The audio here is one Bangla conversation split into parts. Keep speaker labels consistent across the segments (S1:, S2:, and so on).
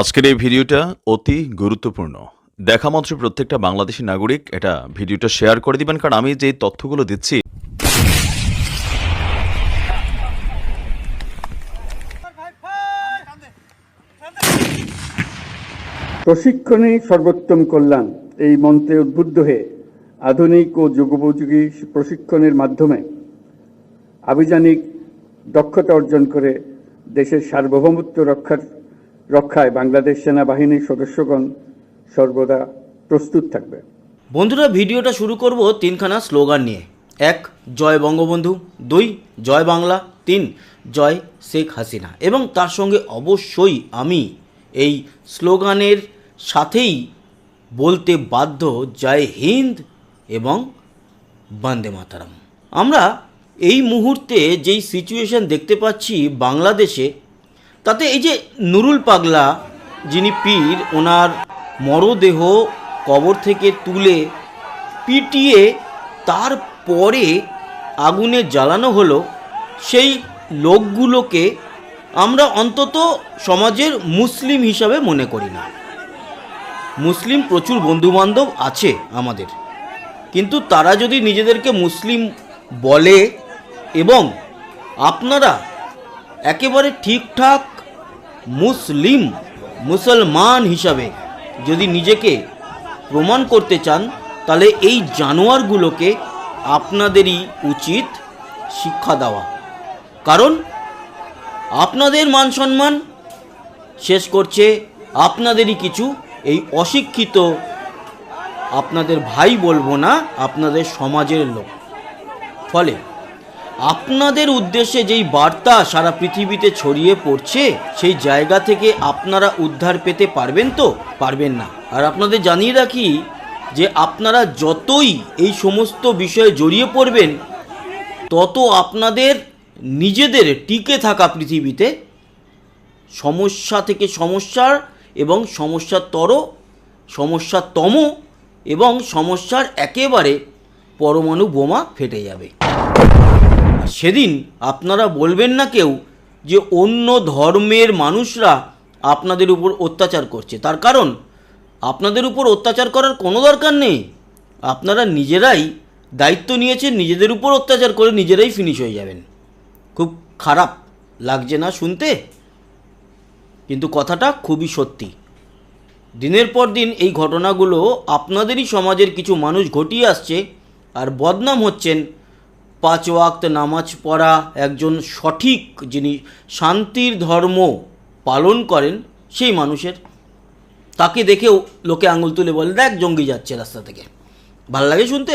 S1: আজকের এই ভিডিওটা অতি গুরুত্বপূর্ণ। দেখা মাত্র প্রত্যেকটা বাংলাদেশী নাগরিক এটা ভিডিওটা শেয়ার করে দিবেন, কারণ আমি যে তথ্যগুলো দিচ্ছি
S2: প্রশিক্ষণই সর্বোত্তম কল্যাণ এই মন্ত্রে উদ্বুদ্ধ হয়ে আধুনিক ও যুগোপযোগী প্রশিক্ষণের মাধ্যমে আভিযানিক দক্ষতা অর্জন করে দেশের সার্বভৌমত্ব রক্ষায় বাংলাদেশ সেনাবাহিনীর সদস্যগণ সর্বদা প্রস্তুত থাকবে।
S3: বন্ধুরা, ভিডিওটা শুরু করব তিনখানা স্লোগান নিয়ে। 1, জয় বঙ্গবন্ধু। 2, জয় বাংলা। 3, জয় শেখ হাসিনা। এবং তার সঙ্গে অবশ্যই আমি এই স্লোগানের সাথেই বলতে বাধ্য জয় হিন্দ এবং বন্দে মাতরম। আমরা এই মুহূর্তে যেই সিচুয়েশন দেখতে পাচ্ছি বাংলাদেশে, তাতে এই যে নুরুল পাগলা যিনি পীর, ওনার মরদেহ কবর থেকে তুলে পিটিয়ে তারপরে আগুনে জ্বালানো হলো, সেই লোকগুলোকে আমরা অন্তত সমাজের মুসলিম হিসাবে মনে করি না। মুসলিম প্রচুর বন্ধুবান্ধব আছে আমাদের, কিন্তু তারা যদি নিজেদেরকে মুসলিম বলে এবং আপনারা একেবারে ঠিকঠাক মুসলমান হিসাবে যদি নিজেকে প্রমাণ করতে চান, তাহলে এই জানোয়ারগুলোকে আপনাদেরই উচিত শিক্ষা দেওয়া। কারণ আপনাদের মান সম্মান শেষ করছে আপনাদেরই কিছু এই অশিক্ষিত, আপনাদের ভাই বলবো না, আপনাদের সমাজের লোক। ফলে আপনাদের উদ্দেশ্যে যেই বার্তা সারা পৃথিবীতে ছড়িয়ে পড়ছে, সেই জায়গা থেকে আপনারা উদ্ধার পেতে পারবেন তো? পারবেন না। আর আপনাদের জানিয়ে রাখি যে আপনারা যতই এই সমস্ত বিষয়ে জড়িয়ে পড়বেন, তত আপনাদের নিজেদের টিকে থাকা পৃথিবীতে সমস্যা থেকে সমস্যার এবং সমস্যাতম এবং সমস্যার একেবারে পরমাণু বোমা ফেটে যাবে। সেদিন আপনারা বলবেন না কেউ যে অন্য ধর্মের মানুষরা আপনাদের উপর অত্যাচার করছে। তার কারণ আপনাদের উপর অত্যাচার করার কোনো দরকার নেই। আপনারা নিজেরাই দায়িত্ব নিয়েছেন, নিজেদের উপর অত্যাচার করে নিজেরাই ফিনিশ হয়ে যাবেন। খুব খারাপ লাগছে না শুনতে? কিন্তু কথাটা খুবই সত্যি। দিনের পর দিন এই ঘটনাগুলো আপনাদেরই সমাজের কিছু মানুষ ঘটিয়ে আসছে, আর বদনাম হচ্ছেন 5 ওয়াক্ত নামাজ পড়া একজন সঠিক, যিনি শান্তির ধর্ম পালন করেন, সেই মানুষের। তাকে দেখেও লোকে আঙুল তুলে বলে, দেখ জঙ্গি যাচ্ছে রাস্তা থেকে। ভালো লাগে শুনতে?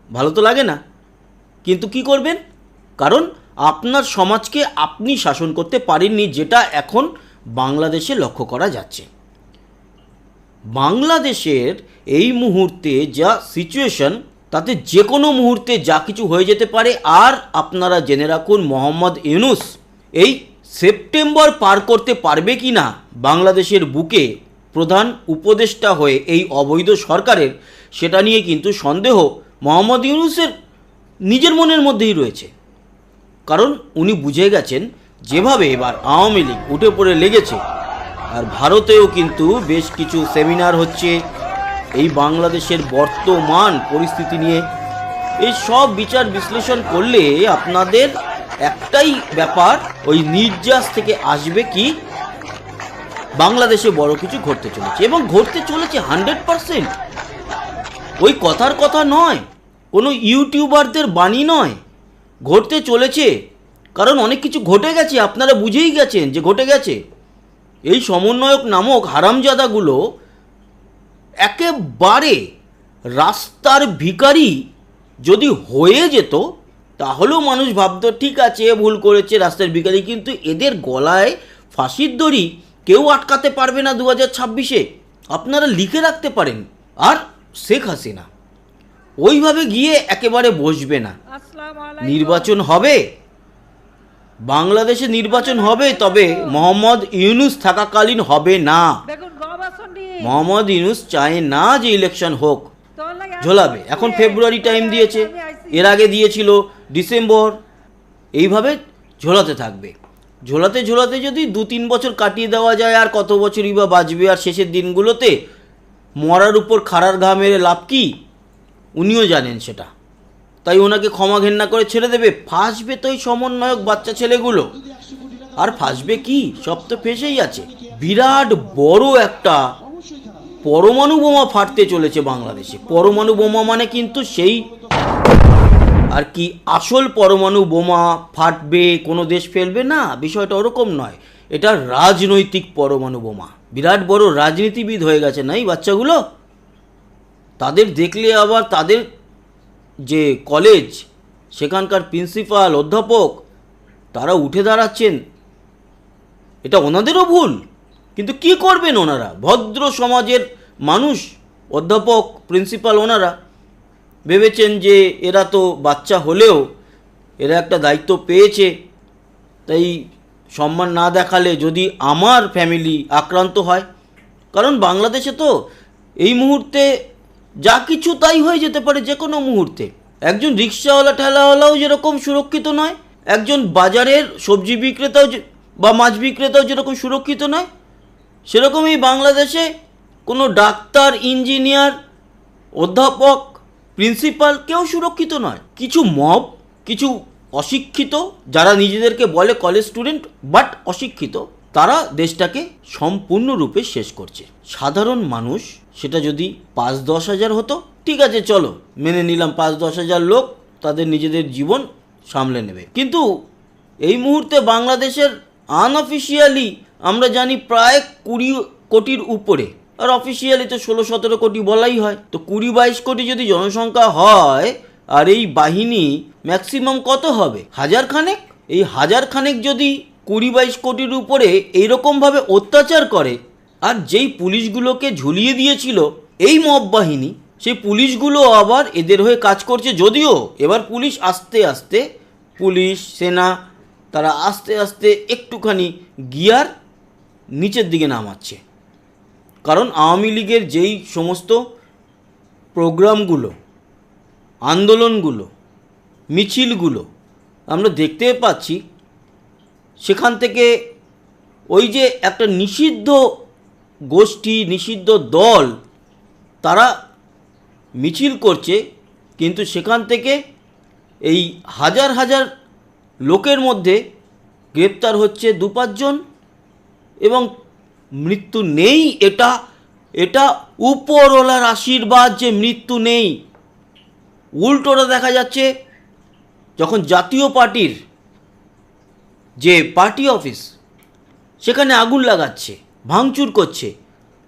S3: ভালো তো লাগে না, কিন্তু কি করবেন? কারণ আপনার সমাজকে আপনি শাসন করতে পারেননি, যেটা এখন বাংলাদেশে লক্ষ্য করা যাচ্ছে। বাংলাদেশের এই মুহূর্তে যা সিচুয়েশন, তাতে যে কোনো মুহূর্তে যা কিছু হয়ে যেতে পারে। আর আপনারা জেনে রাখুন, মোহাম্মদ ইউনূস এই সেপ্টেম্বর পার করতে পারবে কি না বাংলাদেশের বুকে প্রধান উপদেষ্টা হয়ে এই অবৈধ সরকারের, সেটা নিয়ে কিন্তু সন্দেহ মোহাম্মদ ইউনূসের নিজের মনের মধ্যেই রয়েছে। কারণ উনি বুঝে গেছেন যেভাবে এবার আওয়ামী লীগ উঠে পড়ে লেগেছে, আর ভারতেও কিন্তু বেশ কিছু সেমিনার হচ্ছে এই বাংলাদেশের বর্তমান পরিস্থিতি নিয়ে। এই সব বিচার বিশ্লেষণ করলে আপনাদের একটাই ব্যাপার, ওই নির্যাস থেকে আসবে কি বাংলাদেশে বড় কিছু ঘটতে চলেছে, এবং ঘটতে চলেছে 100%। ওই কথার কথা নয়, কোনো ইউটিউবারদের বাণী নয়, ঘটতে চলেছে। কারণ অনেক কিছু ঘটে গেছে, আপনারা বুঝেই গেছেন যে ঘটে গেছে। এই সমন্বয়ক নামক হারামজাদাগুলো একেবারে রাস্তার ভিখারি যদি হয়ে যেত, তাহলেও মানুষ ভাবতো ঠিক আছে, ভুল করেছে, রাস্তার ভিখারি। কিন্তু এদের গলায় ফাঁসির দড়ি কেউ আটকাতে পারবে না 2026-এ, আপনারা লিখে রাখতে পারেন। আর শেখ হাসিনা ওইভাবে গিয়ে একেবারে বসবে না। নির্বাচন হবে, বাংলাদেশে নির্বাচন হবে, তবে মোহাম্মদ ইউনূস থাকাকালীন হবে না। মোহাম্মদ ইউনূস চায় না যে ইলেকশন হোক, ঝোলাবে। এখন ফেব্রুয়ারি টাইম দিয়েছে, এর আগে দিয়েছিল ডিসেম্বর, এইভাবে ঝোলাতে থাকবে। ঝোলাতে ঝোলাতে যদি 2-3 বছর কাটিয়ে দেওয়া যায়, আর কত বছরই বা বাঁচবে, আর শেষের দিনগুলোতে মরার উপর খাড়ার ঘা মেরে লাভ কি, উনিও জানেন সেটা। তাই ওনাকে ক্ষমা ঘেন্না করে ছেড়ে দেবে। ফাঁসবে তো এই সমন্বয়ক বাচ্চা ছেলেগুলো, আর ফাঁসবে কি, সব তো ফেসেই আছে। বিরাট বড় একটা পরমাণু বোমা ফাটতে চলেছে বাংলাদেশে। পরমাণু বোমা মানে কিন্তু সেই আর কি আসল পরমাণু বোমা ফাটবে, কোনো দেশ ফেলবে না, বিষয়টা ওরকম নয়। এটা রাজনৈতিক পরমাণু বোমা। বিরাট বড় রাজনীতিবিদ হয়ে গেছে না এই বাচ্চাগুলো। তাদের দেখলে আবার তাদের যে কলেজ, সেখানকার প্রিন্সিপাল, অধ্যাপক, তারা উঠে দাঁড়াচ্ছেন। এটা ওনাদেরও ভুল, কিন্তু কি করবেন ওনারা? ভদ্র সমাজের মানুষ, অধ্যাপক, প্রিন্সিপাল, ওনারা ভেবেছেন যে এরা তো বাচ্চা হলেও এরা একটা দায়িত্ব পেয়েছে, তাই সম্মান না দেখালে যদি আমার ফ্যামিলি আক্রান্ত হয়। কারণ বাংলাদেশে তো এই মুহূর্তে যা কিছু তাই হয়ে যেতে পারে যে কোনো মুহূর্তে। একজন রিক্সাওয়ালা ঠেলাওয়ালাও যেরকম সুরক্ষিত নয়, একজন বাজারের সবজি বিক্রেতাও বা মাছ বিক্রেতাও যেরকম সুরক্ষিত নয়, সেরকমই বাংলাদেশে কোনো ডাক্তার, ইঞ্জিনিয়ার, অধ্যাপক, প্রিন্সিপাল কেউ সুরক্ষিত নয়। কিছু মব, কিছু অশিক্ষিত, যারা নিজেদেরকে বলে কলেজ স্টুডেন্ট বাট অশিক্ষিত, তারা দেশটাকে সম্পূর্ণরূপে শেষ করছে। সাধারণ মানুষ, সেটা যদি 5-10 হাজার হতো ঠিক আছে, চলো মেনে নিলাম, 5-10 হাজার লোক তাদের নিজেদের জীবন সামলে নেবে। কিন্তু এই মুহূর্তে বাংলাদেশের আনঅফিসিয়ালি আমরা জানি প্রায় 20 কোটির উপরে, আর অফিসিয়ালি তো 16-17 কোটি বলাই হয়। তো 20-22 কোটি যদি জনসংখ্যা হয়, আর এই বাহিনী ম্যাক্সিমাম কত হবে? 1000 খানেক। এই 1000 খানেক যদি 20-22 কোটির উপরে এইরকমভাবে অত্যাচার করে, আর যেই পুলিশগুলোকে ঝুলিয়ে দিয়েছিল এই মব বাহিনী, সেই পুলিশগুলো আবার এদের হয়ে কাজ করছে। যদিও এবার পুলিশ আস্তে আস্তে, পুলিশ, সেনা, তারা আস্তে আস্তে একটুখানি গিয়ার নিচের দিকে নামাচ্ছে। কারণ আওয়ামী লীগের যেই সমস্ত প্রোগ্রামগুলো, আন্দোলনগুলো, মিছিলগুলো আমরা দেখতে পাচ্ছি, সেখান থেকে ওই যে একটা নিষিদ্ধ গোষ্ঠী, নিষিদ্ধ দল, তারা মিছিল করছে, কিন্তু সেখান থেকে এই হাজার হাজার লোকের মধ্যে গ্রেপ্তার হচ্ছে 2-5 জন, এবং মৃত্যু নেই। এটা উপরওয়ালার আশীর্বাদ যে মৃত্যু নেই। উল্টোটা দেখা যাচ্ছে, যখন জাতীয় পার্টির যে পার্টি অফিস, সেখানে আগুন লাগাচ্ছে, ভাঙচুর করছে,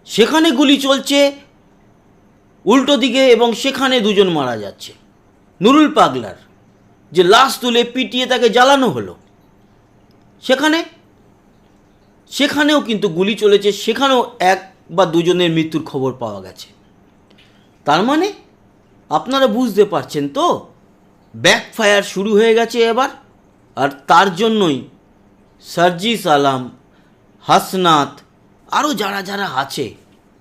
S3: সেখানে গুলি চলছে উল্টো দিকে, এবং সেখানে 2 জন মারা যাচ্ছে। নুরুল পাগলার যে লাশ তুলে পিটিয়ে তাকে জ্বালানো হলো, সেখানেও কিন্তু গুলি চলেছে, সেখানেও 1 বা 2 জনের মৃত্যুর খবর পাওয়া গেছে। তার মানে আপনারা বুঝতে পারছেন তো, ব্যাকফায়ার শুরু হয়ে গেছে এবার। আর তার জন্যই সার্জিস আলম, হাসনাত, আরও যারা যারা আছে,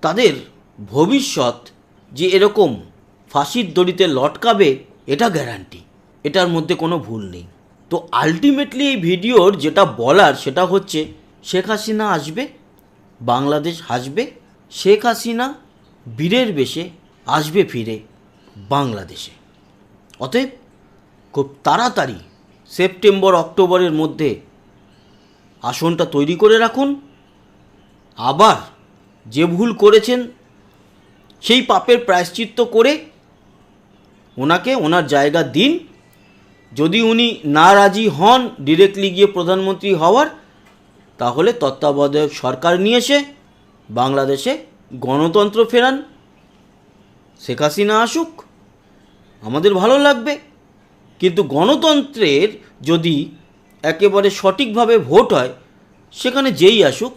S3: তাদের ভবিষ্যৎ যে এরকম ফাঁসির দড়িতে লটকাবে, এটা গ্যারান্টি, এটার মধ্যে কোনো ভুল নেই। তো আলটিমেটলি এই ভিডিওর যেটা বলার, সেটা হচ্ছে শেখ হাসিনা আসবে, বাংলাদেশ হাসবে। শেখ হাসিনা বীরের বেশে আসবে ফিরে বাংলাদেশে। অতএব খুব তাড়াতাড়ি সেপ্টেম্বর-অক্টোবরের মধ্যে আসনটা তৈরি করে রাখুন। আবার যে ভুল করেছেন সেই পাপের প্রায়শ্চিত্ত করে ওনাকে ওনার জায়গা দিন। যদি উনি না রাজি হন ডিরেক্টলি গিয়ে প্রধানমন্ত্রী হওয়ার, তাহলে তত্ত্বাবধায়ক সরকার নিয়ে এসে বাংলাদেশে গণতন্ত্র ফেরান। শেখ হাসিনা আসুক, আমাদের ভালো লাগবে। কিন্তু গণতন্ত্রের যদি একেবারে সঠিকভাবে ভোট হয়, সেখানে যেই আসুক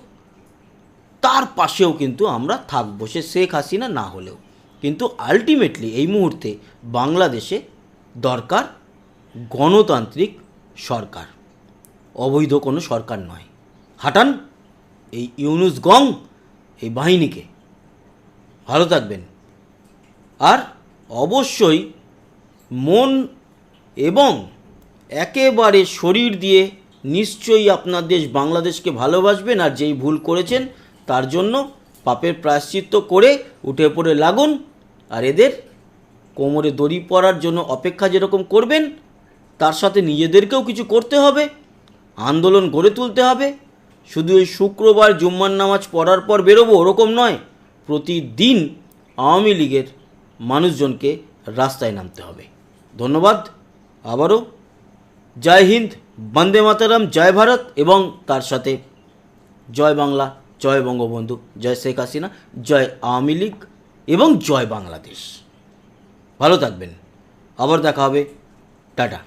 S3: তার পাশেও কিন্তু আমরা থাকবো, সে শেখ হাসিনা না হলেও। কিন্তু আলটিমেটলি এই মুহূর্তে বাংলাদেশে দরকার গণতান্ত্রিক সরকার, অবৈধ কোনো সরকার নয়। হাঁটান এই ইউনুস গং, এই বাহিনীকে। ভালো থাকবেন। আর অবশ্যই মন এবং একেবারে শরীর দিয়ে নিশ্চয়ই আপনার দেশ বাংলাদেশকে ভালোবাসবেন, আর যেই ভুল করেছেন তার জন্য পাপের প্রায়শ্চিত্ত করে উঠে পড়ে লাগুন। আর এদের কোমরে দড়ি পরার জন্য অপেক্ষা যেরকম করবেন, তার সাথে নিজেদেরকেও কিছু করতে হবে, আন্দোলন গড়ে তুলতে হবে। শুধু এই শুক্রবার জুম্মার নামাজ পড়ার পর বেরোবো ওরকম নয়, প্রতিদিন আওয়ামী লীগের মানুষজনকে রাস্তায় নামতে হবে। ধন্যবাদ আবারও। জয় হিন্দ, বন্দে মাতরম, জয় ভারত, এবং তার সাথে জয় বাংলা, জয় বঙ্গবন্ধু, জয় শেখ হাসিনা, জয় আওয়ামী লীগ এবং জয় বাংলাদেশ। ভালো থাকবেন, আবার দেখা হবে, টাটা।